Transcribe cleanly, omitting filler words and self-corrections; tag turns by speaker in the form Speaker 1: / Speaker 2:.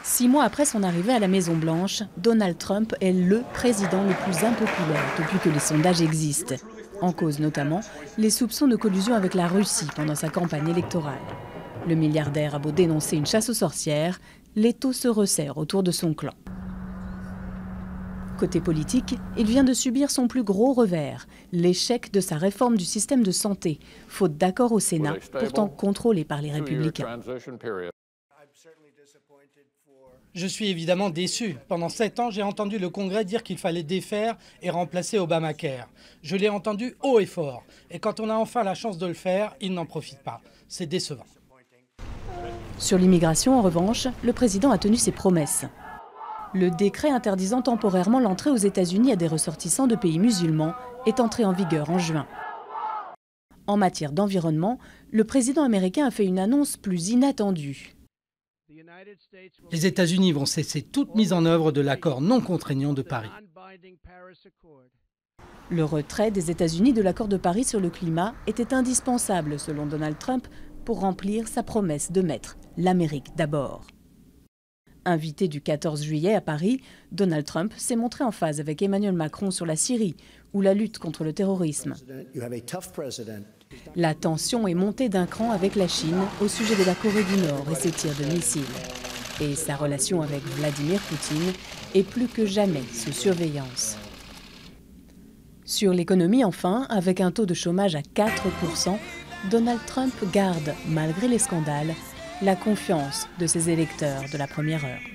Speaker 1: 6 mois après son arrivée à la Maison-Blanche, Donald Trump est le président le plus impopulaire depuis que les sondages existent. En cause notamment les soupçons de collusion avec la Russie pendant sa campagne électorale. Le milliardaire a beau dénoncer une chasse aux sorcières, l'étau se resserre autour de son clan. Côté politique, il vient de subir son plus gros revers, l'échec de sa réforme du système de santé, faute d'accord au Sénat, pourtant contrôlé par les Républicains.
Speaker 2: Je suis évidemment déçu. Pendant 7 ans, j'ai entendu le Congrès dire qu'il fallait défaire et remplacer Obamacare. Je l'ai entendu haut et fort. Et quand on a enfin la chance de le faire, il n'en profite pas. C'est décevant.
Speaker 1: Sur l'immigration, en revanche, le président a tenu ses promesses. Le décret interdisant temporairement l'entrée aux États-Unis à des ressortissants de pays musulmans est entré en vigueur en juin. En matière d'environnement, le président américain a fait une annonce plus inattendue.
Speaker 2: Les États-Unis vont cesser toute mise en œuvre de l'accord non contraignant de Paris.
Speaker 1: Le retrait des États-Unis de l'accord de Paris sur le climat était indispensable, selon Donald Trump, pour remplir sa promesse de mettre l'Amérique d'abord. Invité du 14 juillet à Paris, Donald Trump s'est montré en phase avec Emmanuel Macron sur la Syrie ou la lutte contre le terrorisme. La tension est montée d'un cran avec la Chine au sujet de la Corée du Nord et ses tirs de missiles. Et sa relation avec Vladimir Poutine est plus que jamais sous surveillance. Sur l'économie enfin, avec un taux de chômage à 4%, Donald Trump garde, malgré les scandales, la confiance de ses électeurs de la première heure.